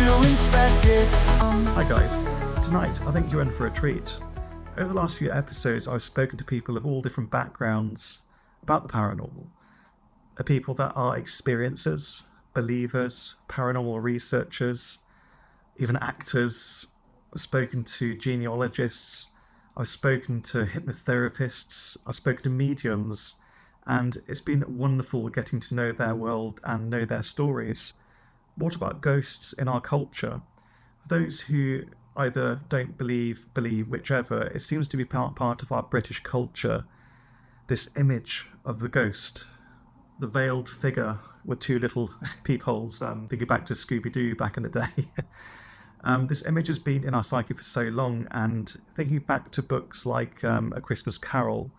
to inspect it. Hi guys, tonight I think you're in for a treat. Over the last few episodes I've spoken to people of all different backgrounds about the paranormal. People that are experiencers, believers, paranormal researchers, even actors. I've spoken to genealogists, I've spoken to hypnotherapists, I've spoken to mediums, and it's been wonderful getting to know their world and know their stories. What about ghosts in our culture? For those who either don't believe, whichever, it seems to be part of our British culture, this image of the ghost, the veiled figure with two little peepholes, thinking back to Scooby-Doo back in the day. This image has been in our psyche for so long, and thinking back to books like A Christmas Carol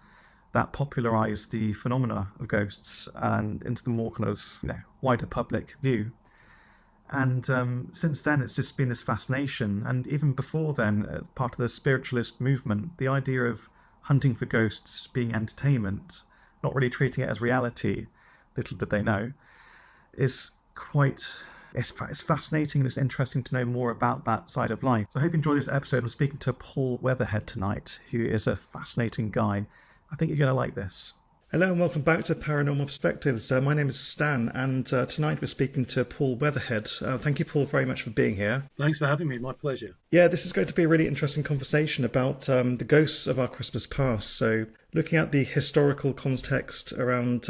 that popularised the phenomena of ghosts and into the more kind of wider public view. And since then it's just been this fascination, and even before then, part of the spiritualist movement, the idea of hunting for ghosts being entertainment, not really treating it as reality, little did they know, is quite... It's fascinating and it's interesting to know more about that side of life. So I hope you enjoy this episode. I'm speaking to Paul Weatherhead tonight, who is a fascinating guy. I think you're going to like this. Hello and welcome back to Paranormal Perspectives. My name is Stan, and tonight we're speaking to Paul Weatherhead. Thank you, Paul, very much for being here. Thanks for having me. My pleasure. Yeah, this is going to be a really interesting conversation about the ghosts of our Christmas past. So looking at the historical context around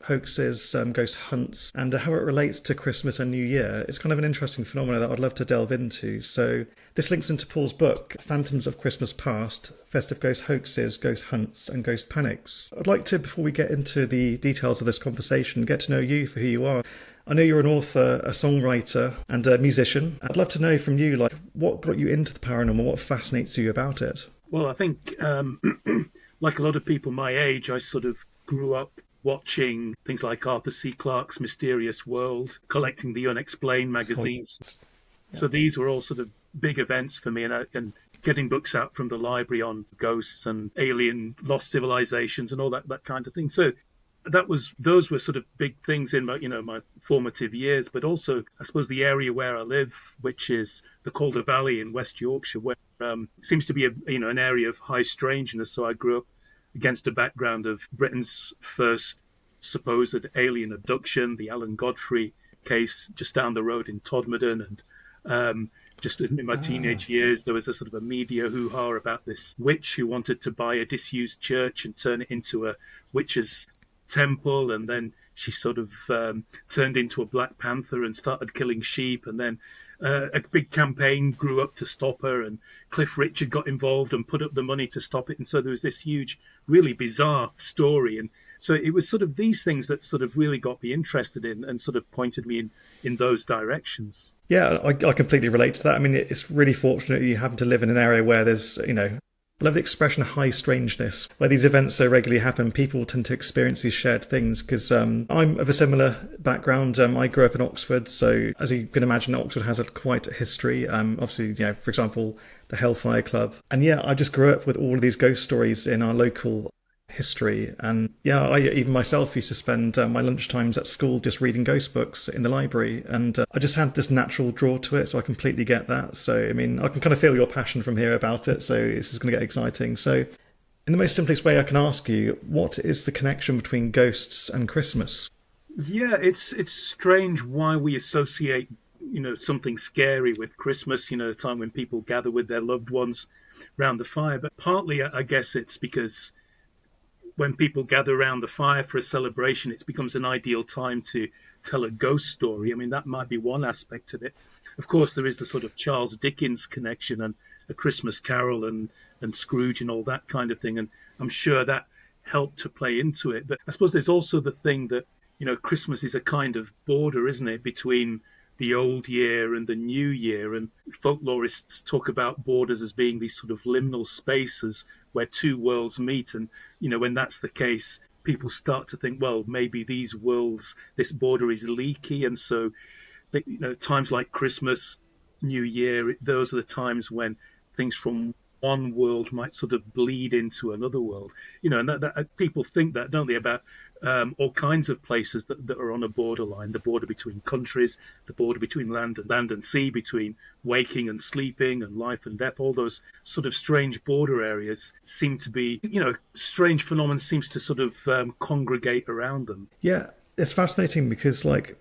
hoaxes, ghost hunts, and how it relates to Christmas and New Year. It's kind of an interesting phenomenon that I'd love to delve into. So this links into Paul's book, Phantoms of Christmas Past, Festive Ghost Hoaxes, Ghost Hunts, and Ghost Panics. I'd like to, before we get into the details of this conversation, get to know you for who you are. I know you're an author, a songwriter, and a musician. I'd love to know from you, what got you into the paranormal? What fascinates you about it? Well, I think, like a lot of people my age, I sort of grew up watching things like Arthur C. Clarke's Mysterious World, collecting the Unexplained magazines. Yeah. So these were all sort of big events for me, and getting books out from the library on ghosts and alien lost civilizations and all that kind of thing. So those were sort of big things in my formative years, but also I suppose the area where I live, which is the Calder Valley in West Yorkshire, where seems to be an area of high strangeness. So I grew up against a background of Britain's first supposed alien abduction, the Alan Godfrey case just down the road in Todmorden. And just in my teenage years, there was a sort of a media hoo-ha about this witch who wanted to buy a disused church and turn it into a witch's temple. And then she sort of turned into a Black Panther and started killing sheep. And then a big campaign grew up to stop her, and Cliff Richard got involved and put up the money to stop it. And so there was this huge, really bizarre story. And so it was sort of these things that sort of really got me interested in and sort of pointed me in those directions. Yeah, I completely relate to that. I mean, it's really fortunate you happen to live in an area where there's, I love the expression high strangeness. Where these events so regularly happen, people tend to experience these shared things, because I'm of a similar background. I grew up in Oxford, so as you can imagine, Oxford has quite a history. Obviously, for example, the Hellfire Club. And yeah, I just grew up with all of these ghost stories in our local history. And yeah, I even myself used to spend my lunchtimes at school just reading ghost books in the library, and I just had this natural draw to it, so I completely get that. So I mean, I can kind of feel your passion from here about it, so this is going to get exciting. So in the most simplest way I can ask you, what is the connection between ghosts and Christmas? Yeah, it's strange why we associate something scary with Christmas, a time when people gather with their loved ones around the fire. But partly I guess it's because when people gather around the fire for a celebration, it becomes an ideal time to tell a ghost story. I mean, that might be one aspect of it. Of course, there is the sort of Charles Dickens connection and A Christmas Carol and Scrooge and all that kind of thing. And I'm sure that helped to play into it. But I suppose there's also the thing that, Christmas is a kind of border, isn't it, between the old year and the new year. And folklorists talk about borders as being these sort of liminal spaces where two worlds meet. And, when that's the case, people start to think, well, maybe these worlds, this border is leaky. And so, times like Christmas, New Year, those are the times when things from one world might sort of bleed into another world. And that people think that, don't they, about all kinds of places that are on a borderline, the border between countries, the border between land and sea, between waking and sleeping and life and death. All those sort of strange border areas seem to be, strange phenomenon seems to sort of congregate around them. Yeah, it's fascinating because, like,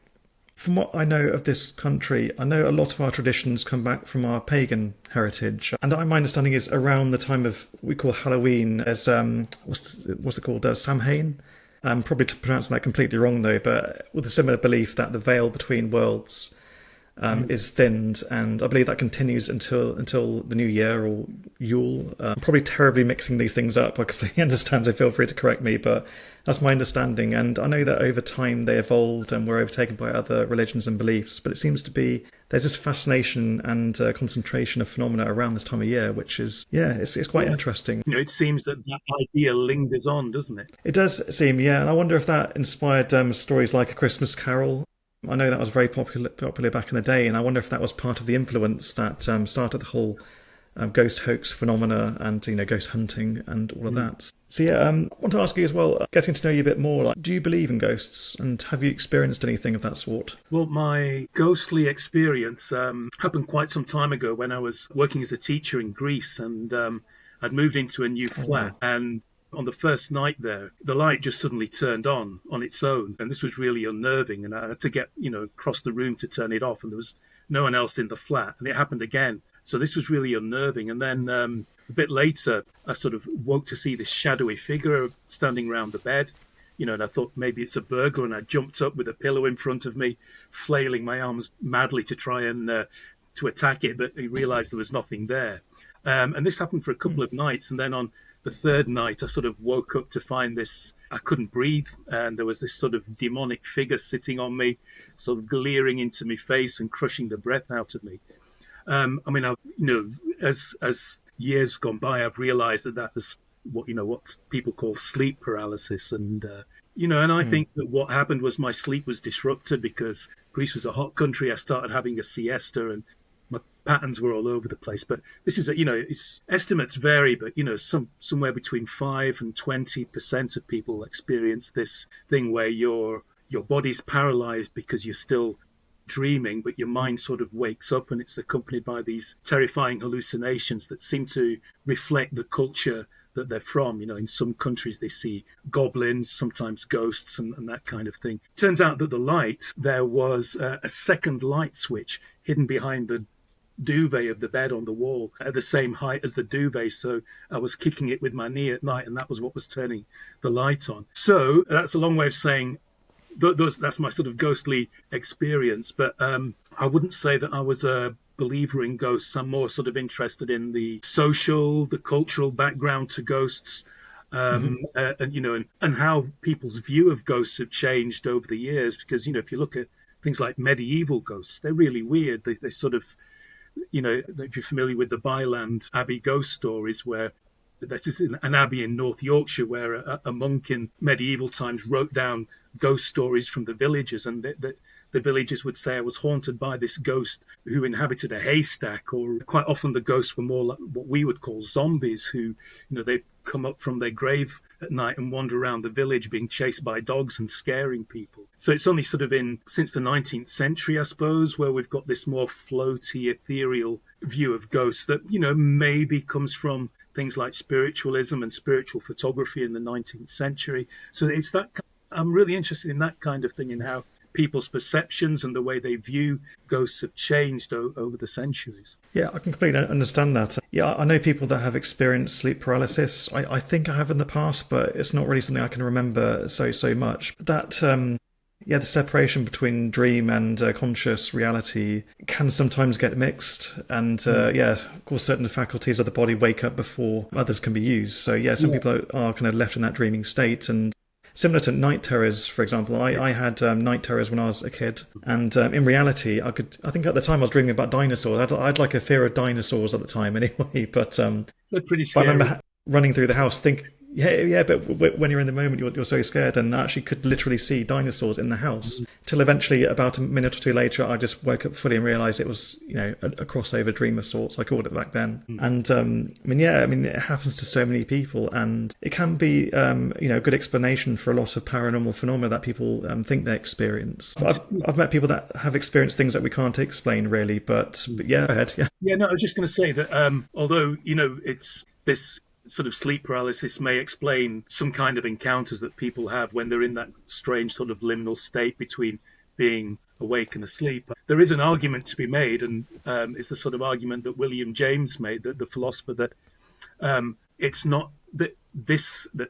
from what I know of this country, I know a lot of our traditions come back from our pagan heritage. And my understanding is around the time of we call Halloween as, what's it called? Samhain? I'm probably pronouncing that completely wrong though, but with a similar belief that the veil between worlds is thinned, and I believe that continues until the new year or Yule. I'm probably terribly mixing these things up. I completely understand, so feel free to correct me, but that's my understanding. And I know that over time they evolved and were overtaken by other religions and beliefs, but it seems to be there's this fascination and concentration of phenomena around this time of year, which is, it's quite interesting. It seems that idea lingers on, doesn't it? It does seem, yeah. And I wonder if that inspired stories like A Christmas Carol. I know that was very popular back in the day, and I wonder if that was part of the influence that started the whole ghost hoax phenomena and ghost hunting and all of that. So I want to ask you as well, getting to know you a bit more, like, do you believe in ghosts, and have you experienced anything of that sort? Well, my ghostly experience happened quite some time ago when I was working as a teacher in Greece, and I'd moved into a new flat, and on the first night there, the light just suddenly turned on its own, and this was really unnerving, and I had to get, across the room to turn it off, and there was no one else in the flat, and it happened again. So this was really unnerving. And then a bit later, I sort of woke to see this shadowy figure standing around the bed, and I thought maybe it's a burglar, and I jumped up with a pillow in front of me, flailing my arms madly to try and to attack it, but I realized there was nothing there. And this happened for a couple of nights, and then on the third night, I sort of woke up to find this, I couldn't breathe, and there was this sort of demonic figure sitting on me, sort of glaring into my face and crushing the breath out of me. As years gone by, I've realized that was what people call sleep paralysis. And, and I think that what happened was my sleep was disrupted because Greece was a hot country. I started having a siesta and my patterns were all over the place. But this is, it's, estimates vary, but, somewhere between 5 and 20% of people experience this thing where your body's paralyzed because you're still dreaming, but your mind sort of wakes up, and it's accompanied by these terrifying hallucinations that seem to reflect the culture that they're from. In some countries they see goblins, sometimes ghosts, and that kind of thing. Turns out that the light, there was a second light switch hidden behind the duvet of the bed on the wall at the same height as the duvet, so I was kicking it with my knee at night, and that was what was turning the light on. So that's a long way of saying that's my sort of ghostly experience, but I wouldn't say that I was a believer in ghosts. I'm more sort of interested in the social, the cultural background to ghosts, and how people's view of ghosts have changed over the years. Because if you look at things like medieval ghosts, they're really weird. They sort of, if you're familiar with the Byland Abbey ghost stories, where this is an abbey in North Yorkshire where a monk in medieval times wrote down ghost stories from the villagers, and the villagers would say, I was haunted by this ghost who inhabited a haystack, or quite often the ghosts were more like what we would call zombies, who, they come up from their grave at night and wander around the village being chased by dogs and scaring people. So it's only sort of since the 19th century, I suppose, where we've got this more floaty, ethereal view of ghosts that, maybe comes from things like spiritualism and spiritual photography in the 19th century. So it's that. I'm really interested in that kind of thing, in how people's perceptions and the way they view ghosts have changed over the centuries. Yeah, I can completely understand that. Yeah, I know people that have experienced sleep paralysis. I think I have in the past, but it's not really something I can remember so much. That, the separation between dream and conscious reality can sometimes get mixed. And, of course, certain faculties of the body wake up before others can be used. So, some people are kind of left in that dreaming state. And similar to night terrors, for example, I had night terrors when I was a kid, and in reality, I think at the time I was dreaming about dinosaurs. I'd like a fear of dinosaurs at the time, anyway. But they're pretty scary. I remember running through the house, Yeah, but when you're in the moment, you're so scared, and I actually could literally see dinosaurs in the house. Till eventually, about a minute or two later, I just woke up fully and realised it was, a crossover dream of sorts. I called it back then. And it happens to so many people, and it can be, a good explanation for a lot of paranormal phenomena that people think they experience. I've met people that have experienced things that we can't explain really, but yeah, go ahead. Yeah. Yeah, no, I was just going to say that although, it's this sort of sleep paralysis may explain some kind of encounters that people have when they're in that strange sort of liminal state between being awake and asleep. There is an argument to be made, and it's the sort of argument that William James made, the philosopher, that it's not that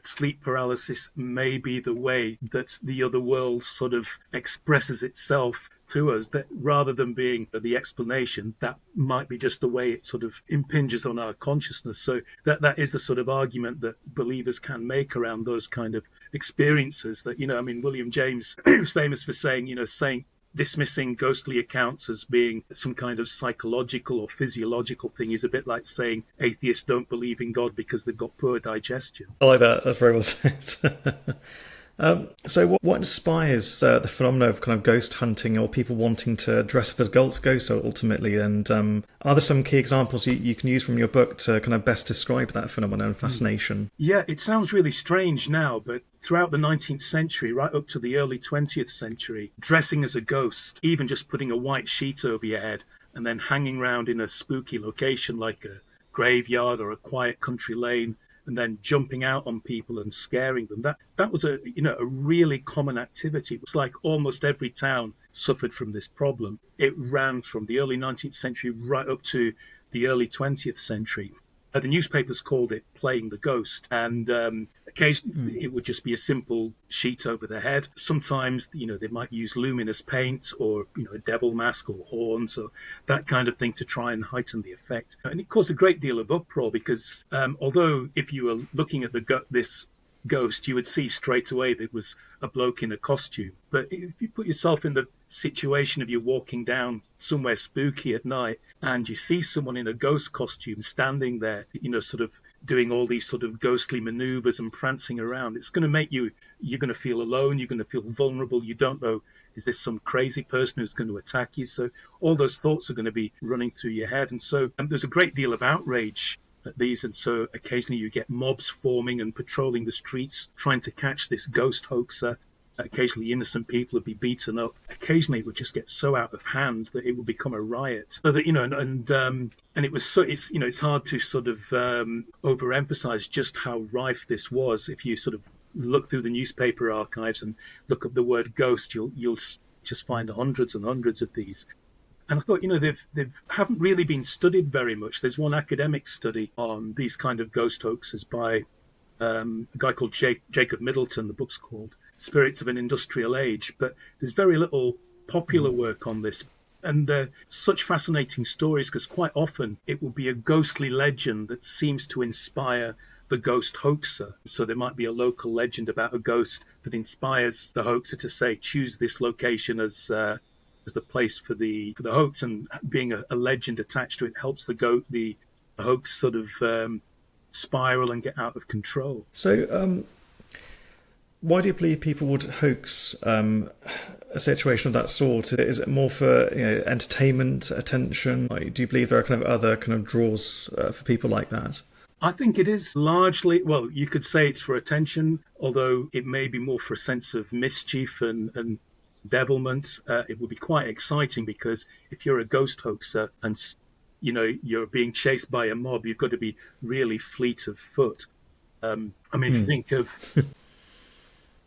sleep paralysis may be the way that the other world sort of expresses itself to us, that rather than being the explanation, that might be just the way it sort of impinges on our consciousness. So that is the sort of argument that believers can make around those kind of experiences. That, William James was famous for saying, dismissing ghostly accounts as being some kind of psychological or physiological thing is a bit like saying atheists don't believe in God because they've got poor digestion. I like that. That's very well said. So what inspires the phenomena of kind of ghost hunting or people wanting to dress up as ghosts ultimately? And are there some key examples you can use from your book to kind of best describe that phenomenon and fascination? Yeah, it sounds really strange now, but throughout the 19th century, right up to the early 20th century, dressing as a ghost, even just putting a white sheet over your head and then hanging around in a spooky location like a graveyard or a quiet country lane, and then jumping out on people and scaring them. That was a really common activity. It was like almost every town suffered from this problem. It ran from the early 19th century right up to the early 20th century. The newspapers called it playing the ghost, and occasionally it would just be a simple sheet over the head. Sometimes, they might use luminous paint or, a devil mask or horns or that kind of thing to try and heighten the effect. And it caused a great deal of uproar because although if you were looking at this ghost, you would see straight away that it was a bloke in a costume. But if you put yourself in the situation of you walking down somewhere spooky at night and you see someone in a ghost costume standing there, sort of doing all these sort of ghostly maneuvers and prancing around, it's going to make you're going to feel alone, you're going to feel vulnerable, you don't know, is this some crazy person who's going to attack you? So all those thoughts are going to be running through your head. And so there's a great deal of outrage at these, and so occasionally you get mobs forming and patrolling the streets trying to catch this ghost hoaxer. Occasionally innocent people would be beaten up. Occasionally it would just get so out of hand that it would become a riot. So that and it was so it's hard to sort of overemphasize just how rife this was. If you sort of look through the newspaper archives and look up the word ghost, you'll just find hundreds and hundreds of these. And I thought, they haven't really been studied very much. There's one academic study on these kind of ghost hoaxes by a guy called Jacob Middleton. The book's called Spirits of an Industrial Age. But there's very little popular work on this. And they're such fascinating stories because quite often it will be a ghostly legend that seems to inspire the ghost hoaxer. So there might be a local legend about a ghost that inspires the hoaxer to say, choose this location as the place for the hoax, and being a legend attached to it helps the hoax sort of spiral and get out of control. So why do you believe people would hoax a situation of that sort? Is it more for entertainment, attention? Do you believe there are kind of other kind of draws for people like that? I think it is largely, well, you could say it's for attention, although it may be more for a sense of mischief and devilment. It would be quite exciting because if you're a ghost hoaxer and you're being chased by a mob, you've got to be really fleet of foot. If you think of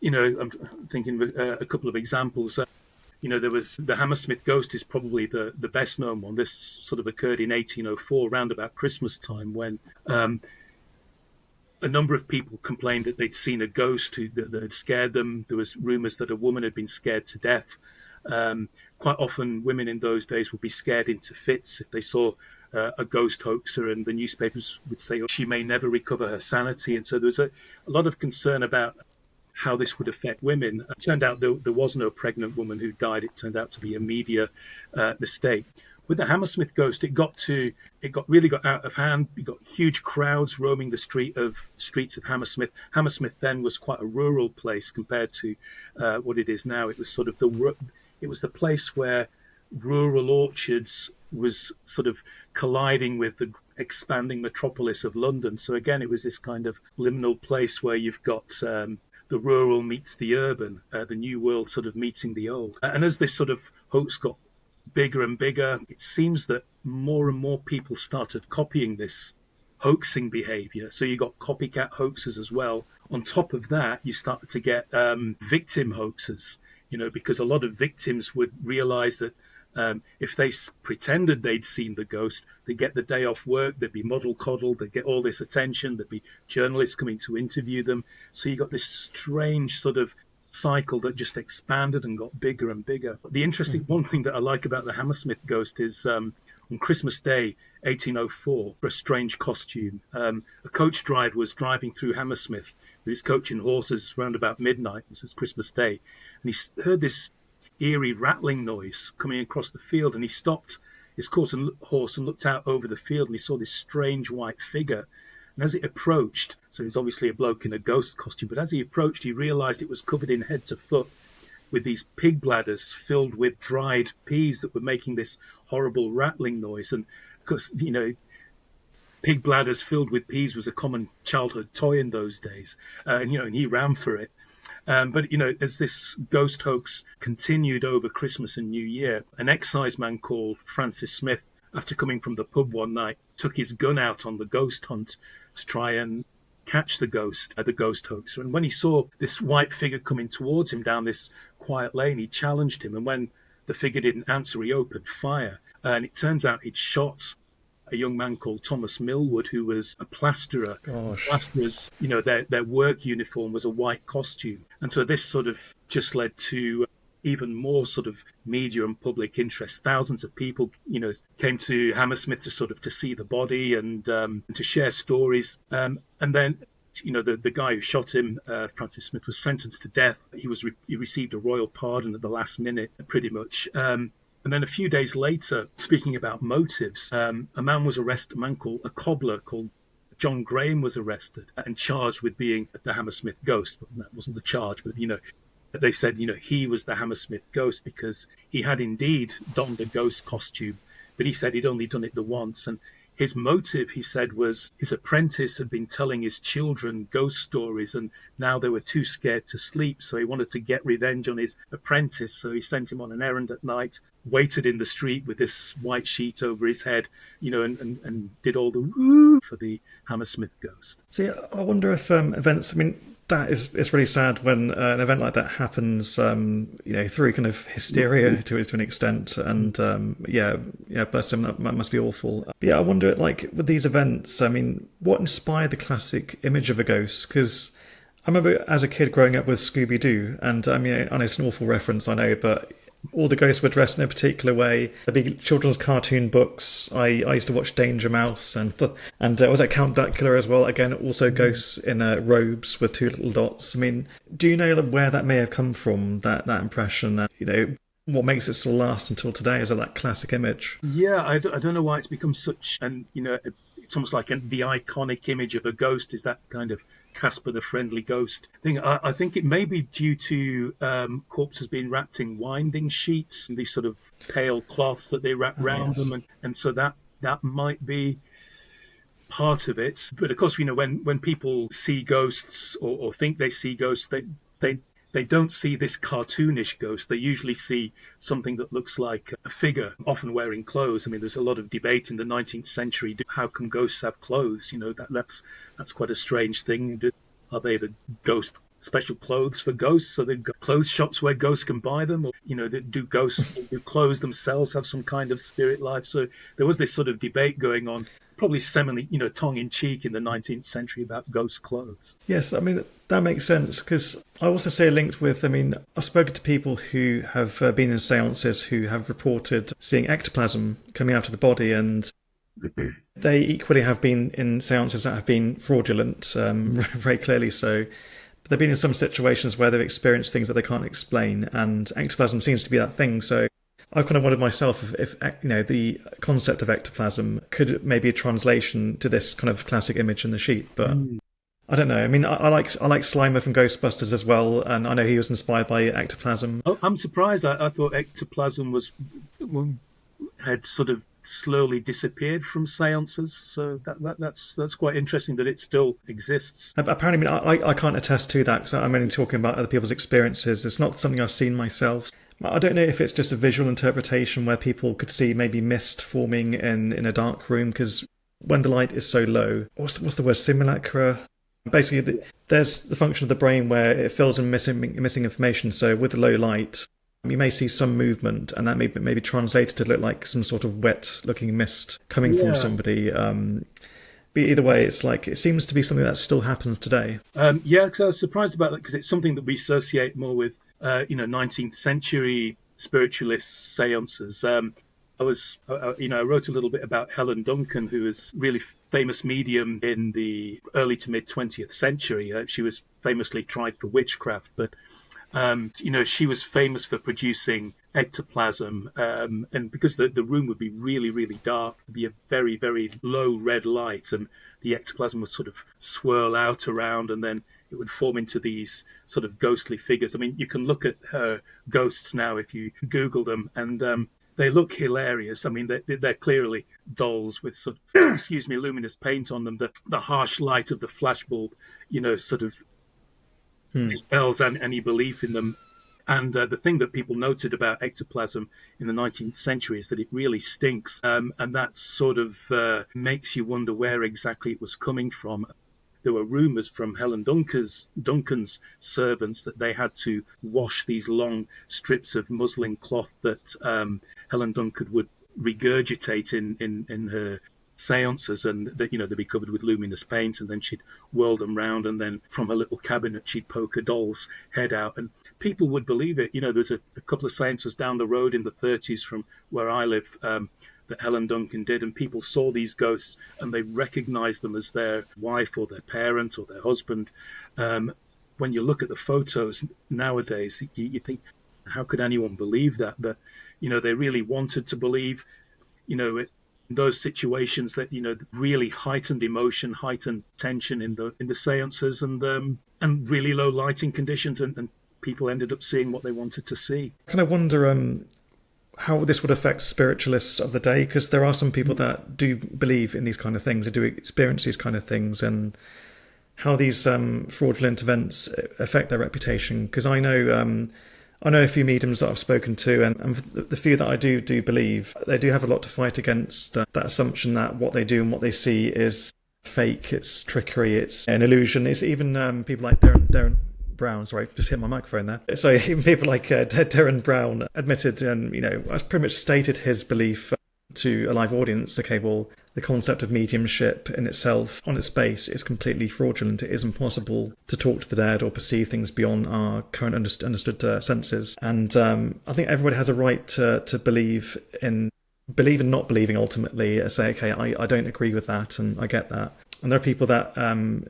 I'm thinking of a couple of examples. There was the Hammersmith ghost is probably the best known one. This sort of occurred in 1804, around about Christmas time, when a number of people complained that they'd seen a ghost that had scared them. There was rumours that a woman had been scared to death. Quite often, women in those days would be scared into fits if they saw a ghost hoaxer, and the newspapers would say, oh, she may never recover her sanity. And so there was a lot of concern about how this would affect women. It turned out there was no pregnant woman who died. It turned out to be a media mistake. With the Hammersmith ghost, really got out of hand. You got huge crowds roaming the streets of Hammersmith. Hammersmith then was quite a rural place compared to what it is now. It was sort of it was the place where rural orchards was sort of colliding with the expanding metropolis of London. So again, it was this kind of liminal place where you've got the rural meets the urban, the new world sort of meeting the old. And as this sort of hoax got bigger and bigger, it seems that more and more people started copying this hoaxing behavior. So you got copycat hoaxers as well. On top of that, you started to get victim hoaxers, because a lot of victims would realize that if they pretended they'd seen the ghost, they'd get the day off work, they'd be model coddled, they'd get all this attention, there'd be journalists coming to interview them. So you got this strange sort of cycle that just expanded and got bigger and bigger. The interesting one thing that I like about the Hammersmith ghost is on Christmas Day 1804, for a strange costume, a coach driver was driving through Hammersmith with his coach and horses around about midnight. This is Christmas Day, and he heard this eerie rattling noise coming across the field, and he stopped his horse and looked out over the field, and he saw this strange white figure. And as it approached, so it was obviously a bloke in a ghost costume, but as he approached, he realised it was covered in head to foot with these pig bladders filled with dried peas that were making this horrible rattling noise. And because, pig bladders filled with peas was a common childhood toy in those days. And he ran for it. But as this ghost hoax continued over Christmas and New Year, an exciseman called Francis Smith, after coming from the pub one night, took his gun out on the ghost hunt to try and catch the ghost hoaxer. And when he saw this white figure coming towards him down this quiet lane, he challenged him. And when the figure didn't answer, he opened fire. And it turns out he'd shot a young man called Thomas Millwood, who was a plasterer. Gosh. Plasterers, their work uniform was a white costume. And so this sort of just led to even more sort of media and public interest. Thousands of people, came to Hammersmith to see the body and to share stories. And then, the guy who shot him, Francis Smith, was sentenced to death. He received a royal pardon at the last minute, pretty much. And then a few days later, speaking about motives, a cobbler called John Graham was arrested and charged with being the Hammersmith ghost. But that wasn't the charge, but they said, he was the Hammersmith ghost because he had indeed donned a ghost costume, but he said he'd only done it the once. And his motive, he said, was his apprentice had been telling his children ghost stories, and now they were too scared to sleep. So he wanted to get revenge on his apprentice. So he sent him on an errand at night, waited in the street with this white sheet over his head, and did all the woo for the Hammersmith ghost. So I wonder if events, that it's really sad when an event like that happens, through kind of hysteria to an extent, and bless him, that must be awful. But I wonder, with these events, what inspired the classic image of a ghost? Because I remember as a kid growing up with Scooby-Doo, and I know it's an awful reference, I know, but all the ghosts were dressed in a particular way. The big children's cartoon books. I used to watch Danger Mouse, and was at Count Dracula as well. Again, also ghosts in robes with two little dots. Do you know where that may have come from? That impression. What makes it still last until today is that classic image. Yeah, I don't know why it's become such, and it's almost like the iconic image of a ghost is that kind of Casper the Friendly Ghost thing. I think it may be due to corpses being wrapped in winding sheets and these sort of pale cloths that they wrap around them, and so that might be part of it. But of course, when people see ghosts or think they see ghosts, they don't see this cartoonish ghost. They usually see something that looks like a figure, often wearing clothes. There's a lot of debate in the 19th century. How can ghosts have clothes? That's quite a strange thing. Are they the ghost special clothes for ghosts? So they've got clothes shops where ghosts can buy them? Or, do clothes themselves have some kind of spirit life? So there was this sort of debate going on, probably semi, tongue-in-cheek in the 19th century about ghost clothes. Yes, that makes sense, because I also say linked with, I've spoken to people who have been in seances who have reported seeing ectoplasm coming out of the body, and they equally have been in seances that have been fraudulent, very clearly so. But they've been in some situations where they've experienced things that they can't explain, and ectoplasm seems to be that thing. So I kind of wondered myself if the concept of ectoplasm could maybe a translation to this kind of classic image in the sheet, but I don't know. I mean, I like Slimer from Ghostbusters as well, and I know he was inspired by ectoplasm. Oh, I'm surprised. I thought ectoplasm had sort of slowly disappeared from seances, so that's quite interesting that it still exists. Apparently, I mean, I can't attest to that because I'm only talking about other people's experiences. It's not something I've seen myself. I don't know if it's just a visual interpretation where people could see maybe mist forming in a dark room, because when the light is so low, what's the word, simulacra? Basically, there's the function of the brain where it fills in missing information. So with the low light, you may see some movement, and that may be translated to look like some sort of wet-looking mist coming from somebody. But either way, it's like it seems to be something that still happens today. Because I was surprised about that, because it's something that we associate more with 19th century spiritualist seances. I wrote a little bit about Helen Duncan, who was really famous medium in the early to mid 20th century. She was famously tried for witchcraft, but she was famous for producing ectoplasm, and because the room would be really, really dark, it'd be a very, very low red light, and the ectoplasm would sort of swirl out around, and then it would form into these sort of ghostly figures. I mean, you can look at her ghosts now if you Google them, and they look hilarious. I mean, they're clearly dolls with sort of, luminous paint on them. The harsh light of the flashbulb, sort of dispels any belief in them. And the thing that people noted about ectoplasm in the 19th century is that it really stinks. And that sort of makes you wonder where exactly it was coming from. There were rumours from Helen Duncan's servants that they had to wash these long strips of muslin cloth that Helen Duncan would regurgitate in her seances, and that they'd be covered with luminous paint, and then she'd whirl them round, and then from her little cabinet she'd poke a doll's head out, and people would believe it. There's a couple of seances down the road in the 30s from where I live that Helen Duncan did, and people saw these ghosts and they recognized them as their wife or their parent or their husband. When you look at the photos nowadays, you think, how could anyone believe that? But they really wanted to believe, in those situations that really heightened emotion, heightened tension in the seances, and really low lighting conditions, and people ended up seeing what they wanted to see. I kind of wonder how this would affect spiritualists of the day, because there are some people that do believe in these kind of things, that do experience these kind of things, and how these fraudulent events affect their reputation. Because I know a few mediums that I've spoken to, and the few that I do believe, they do have a lot to fight against that assumption that what they do and what they see is fake, it's trickery, it's an illusion. It's even people like Darren Brown, sorry, just hit my microphone there. So even people like Darren Brown admitted, and has pretty much stated his belief to a live audience. Okay, well, the concept of mediumship in itself, on its base, is completely fraudulent. It is impossible to talk to the dead or perceive things beyond our current understood senses. And I think everybody has a right to believe and not believing ultimately. Say, okay, I don't agree with that, and I get that. And there are people that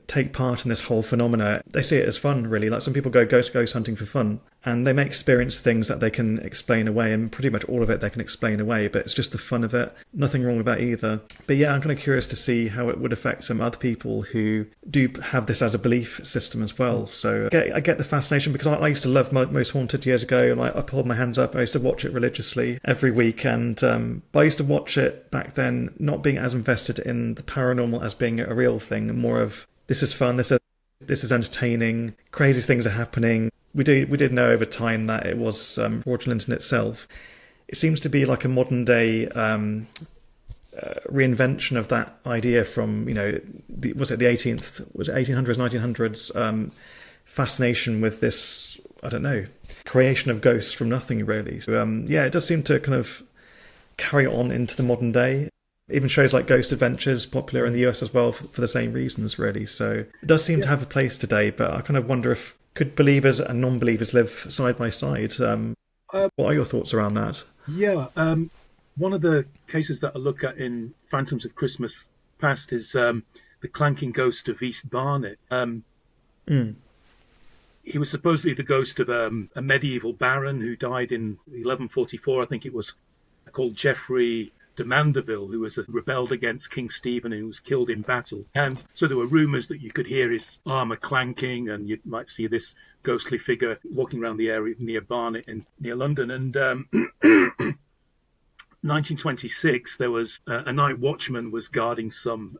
take part in this whole phenomena. They see it as fun, really. Like some people go ghost hunting for fun, and they may experience things that they can explain away, and pretty much all of it they can explain away, but it's just the fun of it. Nothing wrong with that either. But yeah, I'm kind of curious to see how it would affect some other people who do have this as a belief system as well. So I get the fascination, because I used to love Most Haunted years ago, and I pulled my hands up. I used to watch it religiously every week, and but I used to watch it back then not being as invested in the paranormal as being a real thing, more of this is fun, this is entertaining, crazy things are happening. We did know over time that it was fraudulent in itself. It seems to be like a modern day reinvention of that idea from the 1800s, 1900s fascination with this, I don't know, creation of ghosts from nothing, really. So it does seem to kind of carry on into the modern day. Even shows like Ghost Adventures, popular in the US as well for the same reasons, really. So it does seem to have a place today, but I kind of wonder if could believers and non-believers live side by side? What are your thoughts around that? Yeah, one of the cases that I look at in Phantoms of Christmas Past is the Clanking ghost of East Barnet. He was supposedly the ghost of a medieval baron who died in 1144, I think it was, called Geoffrey de Mandeville, who rebelled against King Stephen and who was killed in battle. And so there were rumours that you could hear his armour clanking, and you might see this ghostly figure walking around the area near Barnet and near London. And 1926, there was a night watchman was guarding some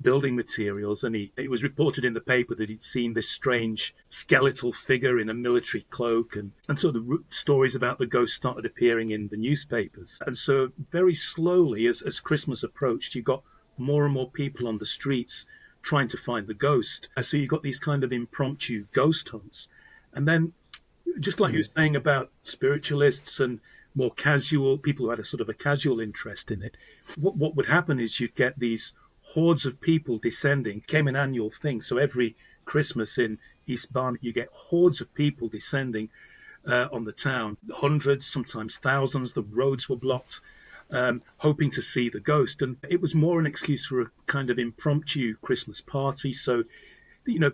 building materials, and it was reported in the paper that he'd seen this strange skeletal figure in a military cloak, and so the stories about the ghost started appearing in the newspapers. And so very slowly, as Christmas approached, you got more and more people on the streets trying to find the ghost. And so you got these kind of impromptu ghost hunts. And then, just like you were saying about spiritualists and more casual people who had a sort of a casual interest in it, what would happen is you'd get these hordes of people descending. It became an annual thing. So every Christmas in East Barnet, you get hordes of people descending on the town, hundreds, sometimes thousands. The roads were blocked, hoping to see the ghost. And it was more an excuse for a kind of impromptu Christmas party. So,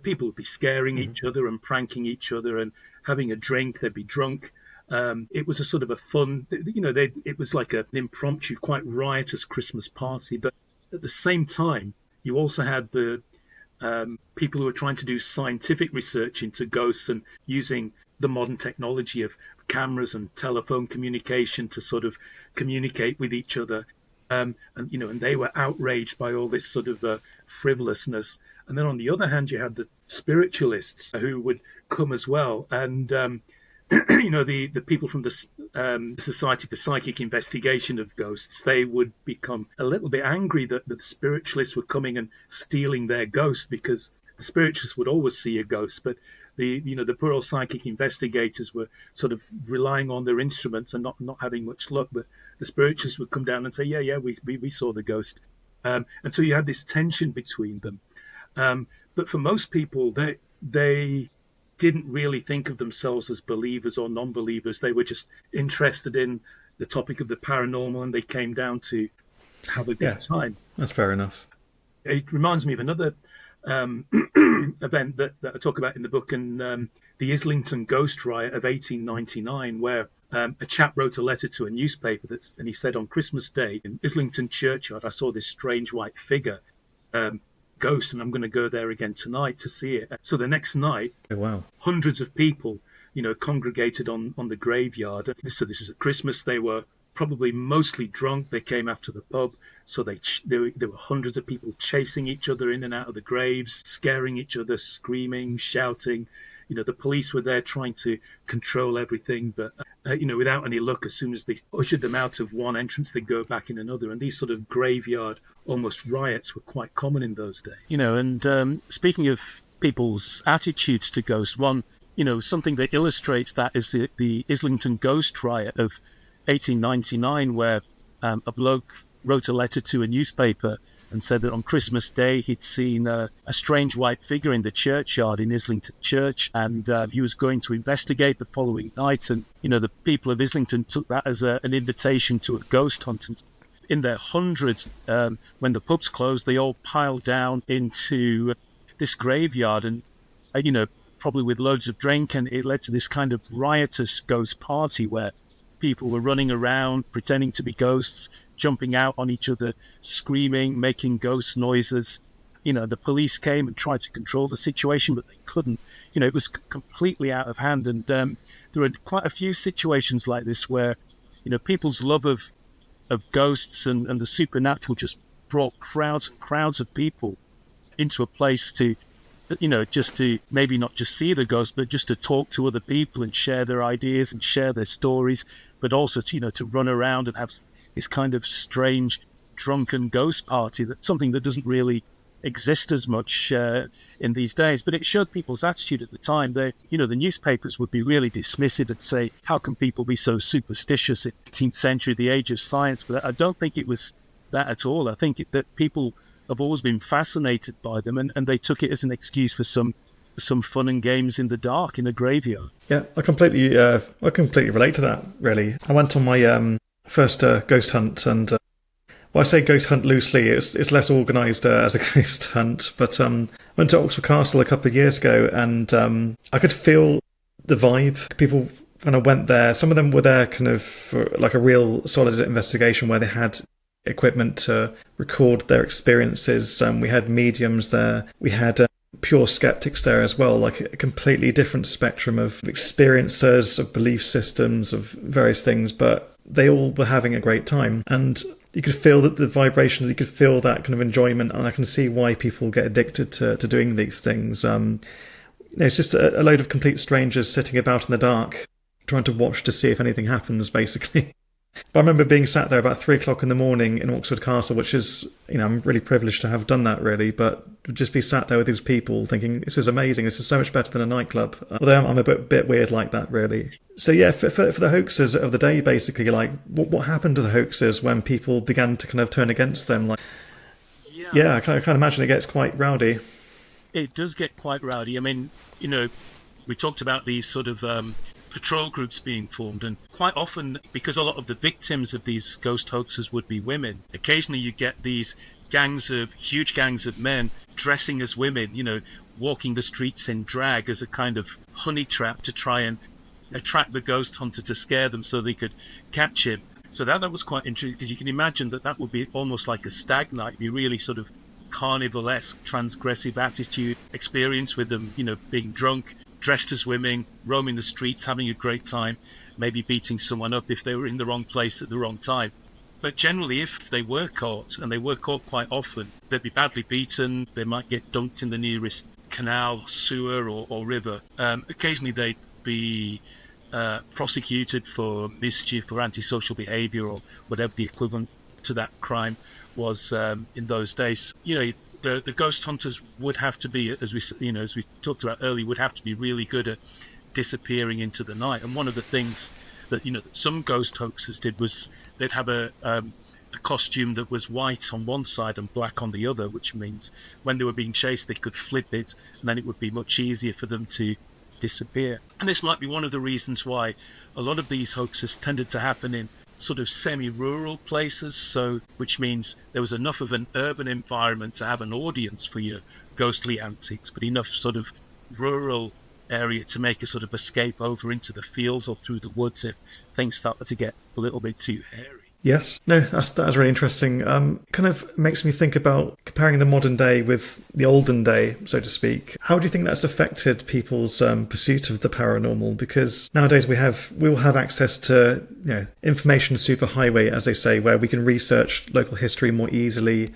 people would be scaring each other and pranking each other and having a drink. They'd be drunk. It was a sort of a fun, it was like an impromptu, quite riotous Christmas party. But at the same time, you also had the people who were trying to do scientific research into ghosts and using the modern technology of cameras and telephone communication to sort of communicate with each other. And they were outraged by all this sort of frivolousness. And then on the other hand, you had the spiritualists who would come as well. And the people from the Society for Psychic Investigation of Ghosts, they would become a little bit angry that the spiritualists were coming and stealing their ghost, because the spiritualists would always see a ghost, but the poor old psychic investigators were sort of relying on their instruments and not having much luck. But the spiritualists would come down and say, yeah, we saw the ghost. And so you had this tension between them. But for most people, they didn't really think of themselves as believers or non-believers. They were just interested in the topic of the paranormal, and they came down to have a good time. That's fair enough. It reminds me of another event that I talk about in the book, and the Islington Ghost Riot of 1899, where a chap wrote a letter to a newspaper and he said, on Christmas Day in Islington churchyard, I saw this strange white figure, ghost, and I'm going to go there again tonight to see it. So the next night, hundreds of people, congregated on the graveyard. So this was at Christmas. They were probably mostly drunk. They came after the pub. So there were hundreds of people chasing each other in and out of the graves, scaring each other, screaming, shouting. The police were there trying to control everything, but, without any luck. As soon as they ushered them out of one entrance, they'd go back in another. And these sort of graveyard, almost riots, were quite common in those days. And speaking of people's attitudes to ghosts, something that illustrates that is the Islington Ghost Riot of 1899, where a bloke wrote a letter to a newspaper and said that on Christmas Day he'd seen a strange white figure in the churchyard in Islington Church, and he was going to investigate the following night. And, the people of Islington took that as an invitation to a ghost hunt. And in their hundreds, when the pubs closed, they all piled down into this graveyard and, probably with loads of drink, and it led to this kind of riotous ghost party where people were running around, pretending to be ghosts, jumping out on each other, screaming, making ghost noises. The police came and tried to control the situation, but they couldn't. It was completely out of hand. And there were quite a few situations like this where, people's love of ghosts and the supernatural just brought crowds and crowds of people into a place to, just to maybe not just see the ghost, but just to talk to other people and share their ideas and share their stories, but also to run around and have this kind of strange drunken ghost party, that's something that doesn't really exist as much in these days. But it showed people's attitude at the time. The newspapers would be really dismissive and say, how can people be so superstitious in the 18th century, the age of science? But I don't think it was that at all. I think that people have always been fascinated by them, and they took it as an excuse for some fun and games in the dark in a graveyard. Yeah, I completely relate to that, really. I went on my first ghost hunt, and Well, I say ghost hunt loosely. It's less organised as a ghost hunt. But I went to Oxford Castle a couple of years ago, and I could feel the vibe. People, when I went there, some of them were there kind of for like a real solid investigation where they had equipment to record their experiences. We had mediums there. We had pure skeptics there as well, like a completely different spectrum of experiences, of belief systems, of various things, but they all were having a great time. And you could feel that the vibrations, you could feel that kind of enjoyment, and I can see why people get addicted to doing these things. It's just a load of complete strangers sitting about in the dark, trying to watch to see if anything happens, basically. But I remember being sat there about 3 o'clock in the morning in Oxford Castle, which is, I'm really privileged to have done that, really, but just be sat there with these people thinking, this is amazing, this is so much better than a nightclub. Although I'm a bit weird like that, really. So yeah, for the hoaxers of the day, basically, like, what happened to the hoaxers when people began to kind of turn against them? Like, yeah, I can't imagine it gets quite rowdy. It does get quite rowdy. I mean, we talked about these sort of patrol groups being formed, and quite often, because a lot of the victims of these ghost hoaxes would be women, occasionally you get these huge gangs of men dressing as women, walking the streets in drag as a kind of honey trap to try and attract the ghost hunter to scare them so they could catch him. So that was quite interesting, because you can imagine that would be almost like a stag night, be really sort of carnivalesque, transgressive attitude experience with them, being drunk, dressed as women, roaming the streets, having a great time, maybe beating someone up if they were in the wrong place at the wrong time. But generally, if they were caught, and they were caught quite often, they'd be badly beaten, they might get dumped in the nearest canal, sewer or river. Occasionally they'd be prosecuted for mischief or antisocial behaviour or whatever the equivalent to that crime was in those days. The ghost hunters would have to be, as we talked about earlier, would have to be really good at disappearing into the night. And one of the things that that some ghost hoaxers did was they'd have a costume that was white on one side and black on the other, which means when they were being chased they could flip it, and then it would be much easier for them to disappear. And this might be one of the reasons why a lot of these hoaxes tended to happen in sort of semi-rural places, so which means there was enough of an urban environment to have an audience for your ghostly antics, but enough sort of rural area to make a sort of escape over into the fields or through the woods if things started to get a little bit too hairy. Yes. No, that's really interesting. Kind of makes me think about comparing the modern day with the olden day, so to speak. How do you think that's affected people's pursuit of the paranormal? Because nowadays we will have access to information superhighway, as they say, where we can research local history more easily.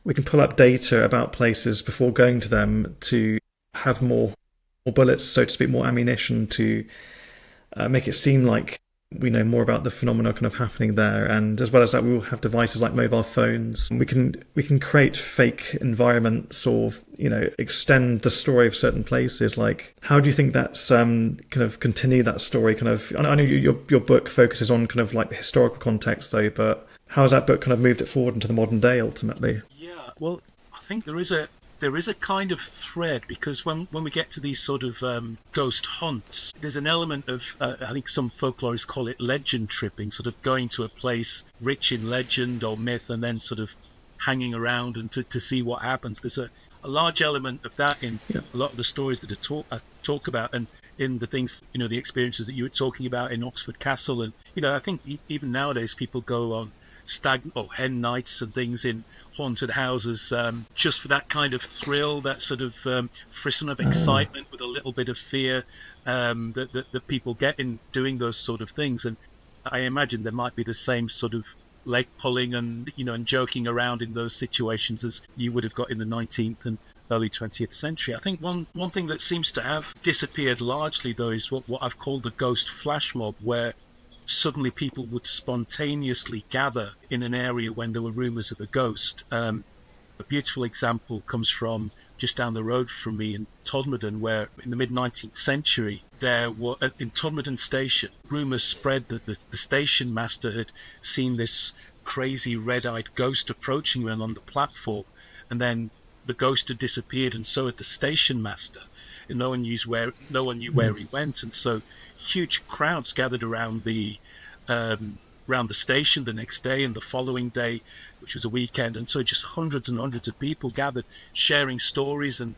We can pull up data about places before going to them to have more bullets, so to speak, more ammunition to make it seem like we know more about the phenomena kind of happening there. And as well as that, we will have devices like mobile phones. We can create fake environments or extend the story of certain places. Like, how do you think that's kind of continue that story? Kind of, I know your book focuses on kind of like the historical context though, but how has that book kind of moved it forward into the modern day ultimately? Yeah, well, I think there is a kind of thread, because when we get to these sort of ghost hunts, there's an element of, I think some folklorists call it legend tripping, sort of going to a place rich in legend or myth and then sort of hanging around and to see what happens. There's a large element of that in a lot of the stories that I talk about, and in the things, the experiences that you were talking about in Oxford Castle. And, I think even nowadays people go on stag or hen nights and things in haunted houses just for that kind of thrill, that sort of frisson of excitement with a little bit of fear that people get in doing those sort of things. And I imagine there might be the same sort of leg pulling and and joking around in those situations as you would have got in the 19th and early 20th century. I think one thing that seems to have disappeared largely though is what I've called the ghost flash mob, where suddenly people would spontaneously gather in an area when there were rumours of a ghost. A beautiful example comes from just down the road from me in Todmorden, where in the mid-19th century there were, in Todmorden station, rumours spread that the station master had seen this crazy red-eyed ghost approaching him on the platform, and then the ghost had disappeared, and so had the station master. And no one knew where he went, and so huge crowds gathered around the around the station the next day and the following day, which was a weekend. And so just hundreds and hundreds of people gathered, sharing stories and,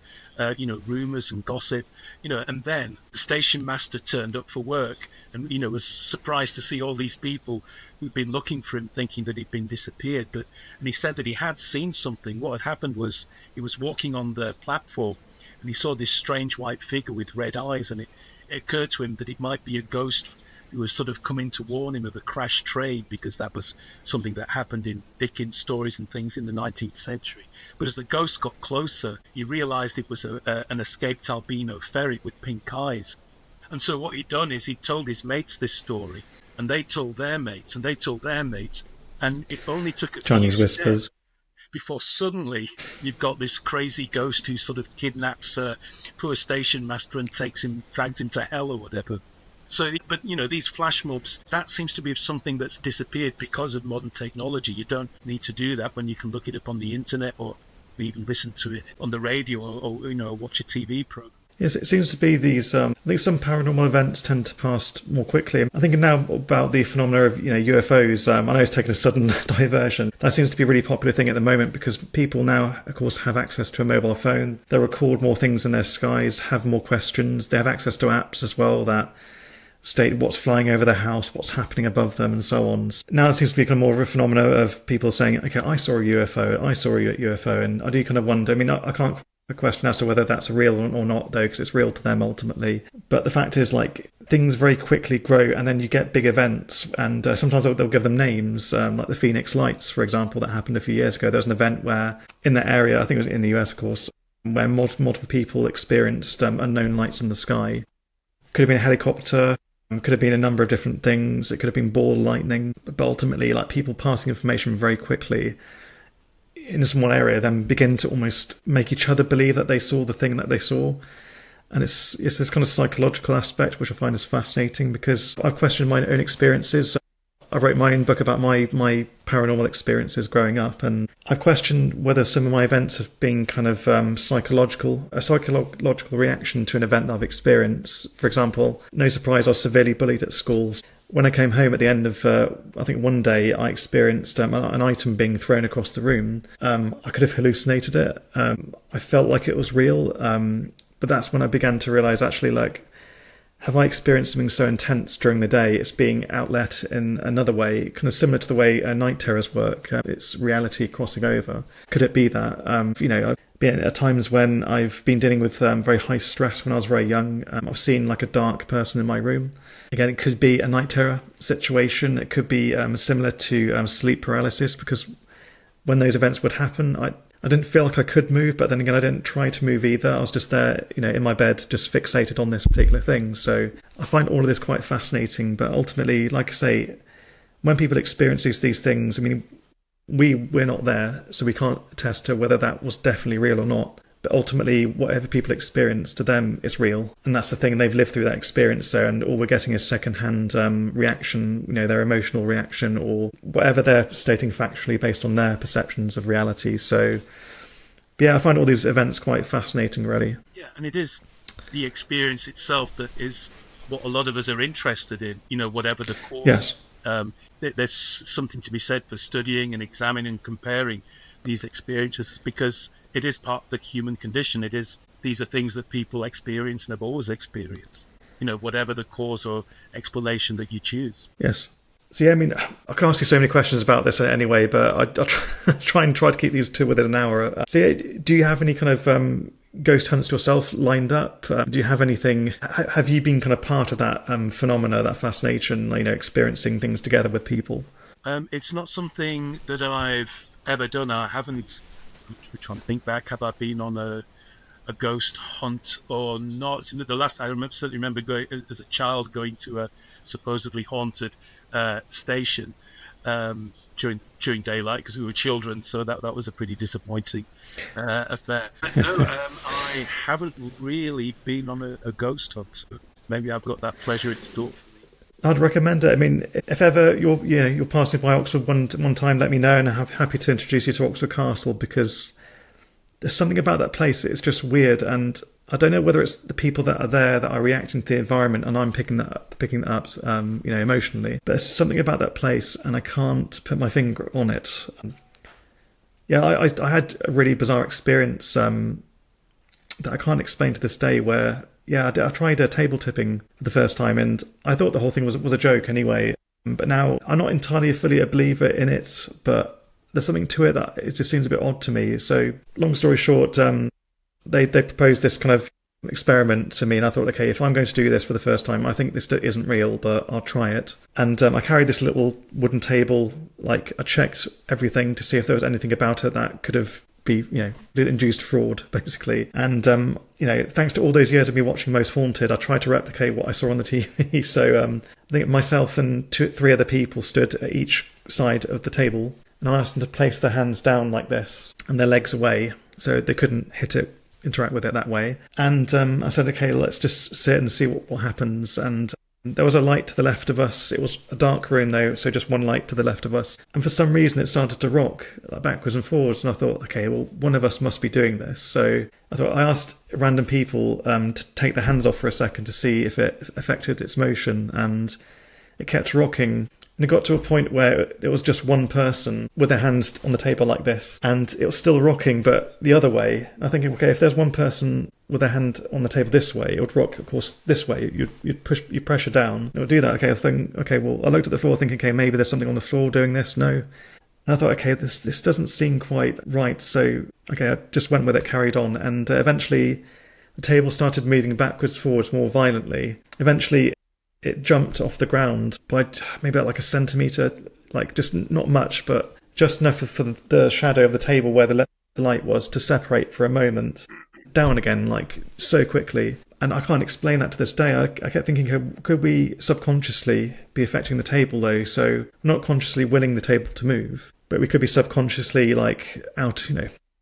rumors and gossip, and then the station master turned up for work and, was surprised to see all these people who'd been looking for him, thinking that he'd been disappeared. And he said that he had seen something. What had happened was he was walking on the platform and he saw this strange white figure with red eyes, and it occurred to him that it might be a ghost who was sort of coming to warn him of a crashed train, because that was something that happened in Dickens stories and things in the 19th century. But as the ghost got closer, he realized it was an escaped albino ferret with pink eyes. And so what he'd done is he told his mates this story, and they told their mates, and they told their mates, and it only took a Chinese few whispers. steps before suddenly you've got this crazy ghost who sort of kidnaps poor station master and drags him to hell or whatever. So, but these flash mobs, that seems to be something that's disappeared because of modern technology. You don't need to do that when you can look it up on the internet, or even listen to it on the radio, or watch a TV program. Yes, it seems to be these. I think some paranormal events tend to pass more quickly. I'm thinking now about the phenomena of UFOs. I know it's taken a sudden diversion. That seems to be a really popular thing at the moment, because people now, of course, have access to a mobile phone. They record more things in their skies, have more questions. They have access to apps as well that state what's flying over their house, what's happening above them, and so on. Now it seems to be kind of more of a phenomena of people saying, okay, I saw a UFO, and I do kind of wonder. I mean, I can't question as to whether that's real or not, though, because it's real to them ultimately. But the fact is, like, things very quickly grow, and then you get big events, and sometimes they'll give them names, like the Phoenix Lights, for example, that happened a few years ago. There was an event where, in that area, I think it was in the US, of course, where multiple people experienced unknown lights in the sky. Could have been a helicopter, could have been a number of different things. It could have been ball lightning, but ultimately, like, people passing information very quickly in a small area then begin to almost make each other believe that they saw the thing that they saw. And it's this kind of psychological aspect which I find is fascinating, because I've questioned my own experiences. I wrote my own book about my paranormal experiences growing up, and I've questioned whether some of my events have been kind of a psychological reaction to an event that I've experienced. For example, no surprise, I was severely bullied at school. When I came home at the end of, I think one day, I experienced an item being thrown across the room. I could have hallucinated it. I felt like it was real, but that's when I began to realise, actually, like, have I experienced something so intense during the day, it's being outlet in another way, kind of similar to the way night terrors work. It's reality crossing over. Could it be that? I've been at times when I've been dealing with very high stress when I was very young. I've seen like a dark person in my room. Again, it could be a night terror situation. It could be similar to sleep paralysis, because when those events would happen, I didn't feel like I could move, but then again, I didn't try to move either. I was just there, in my bed, just fixated on this particular thing. So I find all of this quite fascinating. But ultimately, like I say, when people experience these things, I mean, we're not there, so we can't attest to whether that was definitely real or not. But ultimately, whatever people experience, to them, it's real. And that's the thing, they've lived through that experience. So, and all we're getting is secondhand reaction, their emotional reaction, or whatever they're stating factually based on their perceptions of reality. So, yeah, I find all these events quite fascinating, really. Yeah, and it is the experience itself that is what a lot of us are interested in, whatever the cause. Yes. There's something to be said for studying and examining and comparing these experiences, because it is part of the human condition. These are things that people experience and have always experienced, whatever the cause or explanation that you choose. Yes. So, yeah, I mean, I can ask you so many questions about this anyway, but I'll try to keep these two within an hour. So, yeah, do you have any kind of ghost hunts yourself lined up? Do you have anything? Have you been kind of part of that phenomena, that fascination, experiencing things together with people? It's not something that I've ever done. I haven't. I'm trying to think back. Have I been on a ghost hunt or not? The last I certainly remember going as a child, going to a supposedly haunted station during daylight, because we were children. So that was a pretty disappointing affair. But no, I haven't really been on a ghost hunt. So maybe I've got that pleasure in store. I'd recommend it. I mean, if ever you're passing by Oxford one time, let me know, and I'm happy to introduce you to Oxford Castle, because there's something about that place. It's just weird, and I don't know whether it's the people that are there that are reacting to the environment, and I'm picking that up, emotionally. But there's something about that place, and I can't put my finger on it. Yeah, I had a really bizarre experience that I can't explain to this day. Where I tried table tipping for the first time, and I thought the whole thing was a joke anyway. But now I'm not entirely fully a believer in it, but there's something to it that it just seems a bit odd to me. So, long story short. They proposed this kind of experiment to me, and I thought, okay, if I'm going to do this for the first time, I think this isn't real, but I'll try it. And I carried this little wooden table. Like, I checked everything to see if there was anything about it that could have induced fraud, basically. And thanks to all those years of me watching Most Haunted, I tried to replicate what I saw on the TV. So I think myself and three other people stood at each side of the table, and I asked them to place their hands down like this and their legs away, so they couldn't interact with it that way. And I said, okay, let's just sit and see what happens. And there was a light to the left of us. It was a dark room though, so just one light to the left of us. And for some reason it started to rock backwards and forwards. And I thought, okay, well, one of us must be doing this. So I asked random people to take their hands off for a second to see if it affected its motion. And it kept rocking. And it got to a point where it was just one person with their hands on the table like this, and it was still rocking, but the other way. I'm thinking, okay, if there's one person with their hand on the table this way, it would rock, of course, this way. You'd pressure down. It would do that. I looked at the floor thinking, okay, maybe there's something on the floor doing this. No. And I thought, okay, this doesn't seem quite right. So, okay, I just went with it, carried on, and eventually the table started moving backwards, forwards more violently. Eventually, it jumped off the ground by maybe like a centimetre, like just not much, but just enough for the shadow of the table where the light was to separate for a moment, down again, like so quickly. And I can't explain that to this day. I kept thinking, could we subconsciously be affecting the table though? So not consciously willing the table to move, but we could be subconsciously like out,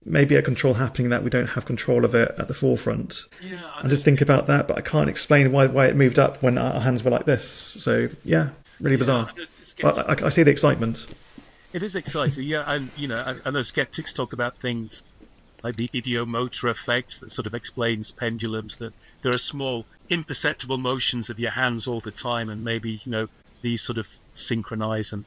maybe a control happening that we don't have control of it at the forefront. Yeah, I did think about that, but I can't explain why it moved up when our hands were like this. So yeah, really bizarre. But I see the excitement. It is exciting, yeah. And I know skeptics talk about things like the Ideomotor effect that sort of explains pendulums, that there are small imperceptible motions of your hands all the time, and maybe these sort of synchronize and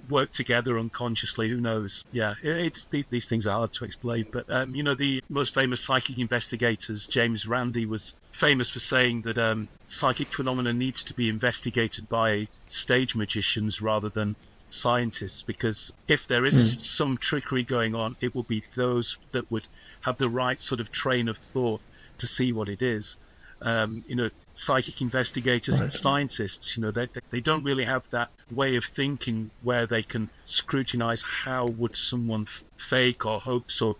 work together unconsciously. Who knows? Yeah, these things are hard to explain. But the most famous psychic investigators, James Randi, was famous for saying that psychic phenomena needs to be investigated by stage magicians rather than scientists, because if there is some trickery going on, it will be those that would have the right sort of train of thought to see what it is. Psychic investigators and scientists, they don't really have that way of thinking where they can scrutinize how would someone fake or hoax or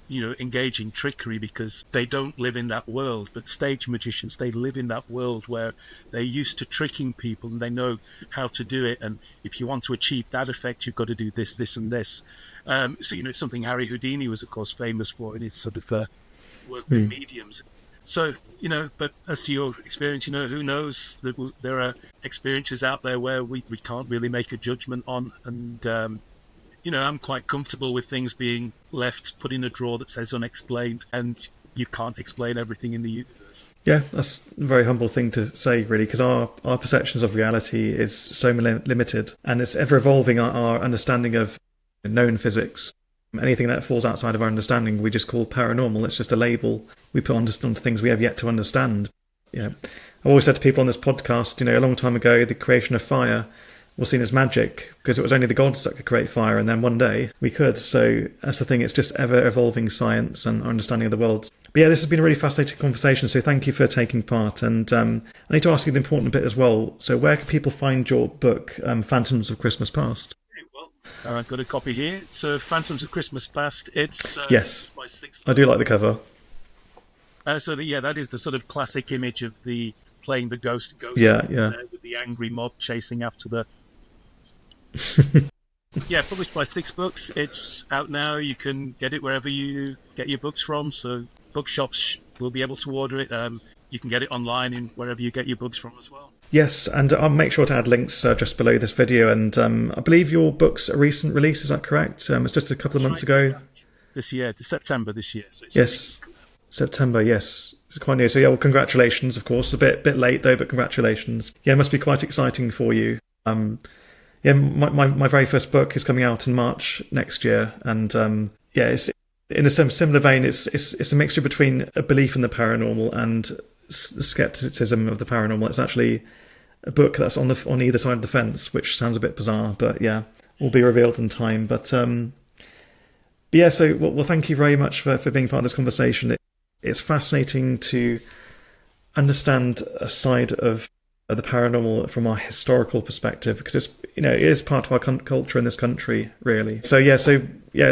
engage in trickery, because they don't live in that world. But stage magicians, they live in that world where they're used to tricking people and they know how to do it. And if you want to achieve that effect, you've got to do this, this, and this. It's something Harry Houdini was, of course, famous for in his sort of work with mediums. So, but as to your experience, who knows? There are experiences out there where we can't really make a judgment on. And, I'm quite comfortable with things being put in a drawer that says unexplained, and you can't explain everything in the universe. Yeah, that's a very humble thing to say, really, because our perceptions of reality is so limited, and it's ever evolving. Our understanding of known physics. Anything that falls outside of our understanding, we just call paranormal. It's just a label we put onto things we have yet to understand. I've always said to people on this podcast, a long time ago, the creation of fire was seen as magic because it was only the gods that could create fire, and then one day we could. So that's the thing. It's just ever evolving science and our understanding of the world. But yeah, this has been a really fascinating conversation. So thank you for taking part. And I need to ask you the important bit as well. So where can people find your book, Phantoms of Christmas Past? I've got a copy here. It's Phantoms of Christmas Past. It's yes, by 6. I do like the cover. That is the sort of classic image of the playing the ghost. Yeah. With the angry mob chasing after the. Published by 6 books. It's out now. You can get it wherever you get your books from. So bookshops will be able to order it. You can get it online in wherever you get your books from as well. Yes, and I'll make sure to add links just below this video. And I believe your book's a recent release, is that correct? It's just a couple of months ago. This year, September this year. So yes. September, yes. It's quite near. So yeah, well, congratulations, of course. A bit late though, but congratulations. Yeah, it must be quite exciting for you. Yeah, my very first book is coming out in March next year, and yeah, it's in a similar vein. It's a mixture between a belief in the paranormal and the skepticism of the paranormal. It's actually a book that's on either side of the fence, which sounds a bit bizarre, but yeah, will be revealed in time. But yeah, so well, thank you very much for being part of this conversation. It's fascinating to understand a side of the paranormal from our historical perspective, because it is part of our culture in this country, really. So yeah,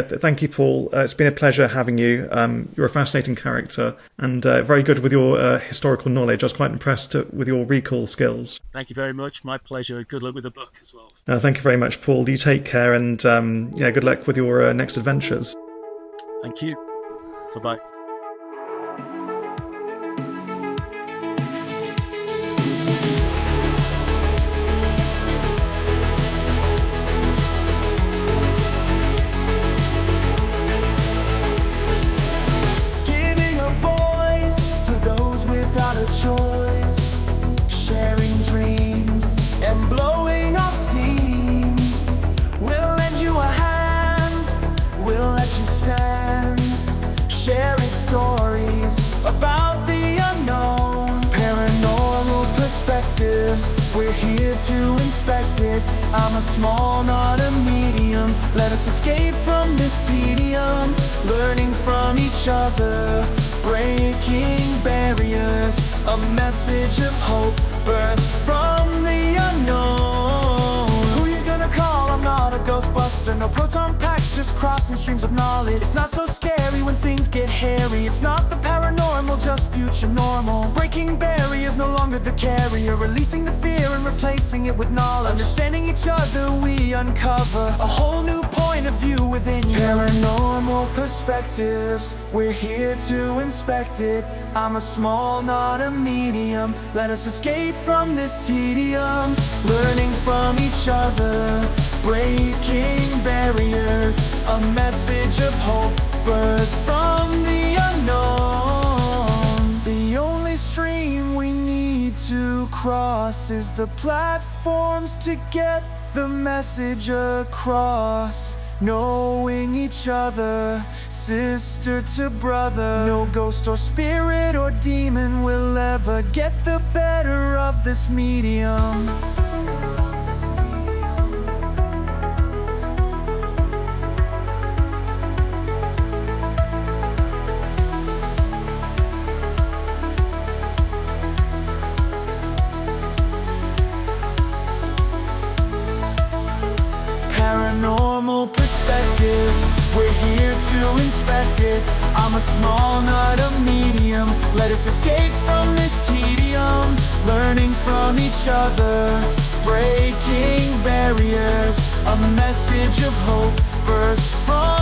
thank you, Paul. It's been a pleasure having you. You're a fascinating character and very good with your historical knowledge. I was quite impressed with your recall skills. Thank you very much. My pleasure. Good luck with the book as well. Thank you very much, Paul. You take care, and yeah, good luck with your next adventures. Thank you. Bye-bye. Choice, sharing dreams and blowing off steam. We'll lend you a hand, we'll let you stand, sharing stories about the unknown. Paranormal perspectives, we're here to inspect it. I'm a small, not a medium. Let us escape from this tedium, learning from each other, breaking barriers, a message of hope, birthed from the unknown. Who you gonna call? I'm not a ghostbuster, no proton packs, just crossing streams of knowledge. It's not so scary when things get hairy. It's not the paranormal, just future normal. Breaking barriers, no longer the carrier, releasing the fear and replacing it with knowledge. Understanding each other, we uncover a whole new point of view within you. Paranormal perspectives, we're here to inspect it. I'm a small, not a medium. Let us escape from this tedium, learning from each other, breaking barriers, a message of hope, birthed from the unknown. The only stream we need to cross is the platforms to get the message across. Knowing each other, sister to brother. No ghost or spirit or demon will ever get the better of this medium. Paranormal perspectives, we're here to inspect it. I'm a small, not a medium. Let us escape from this tedium, learning from each other, breaking barriers, a message of hope, birthed from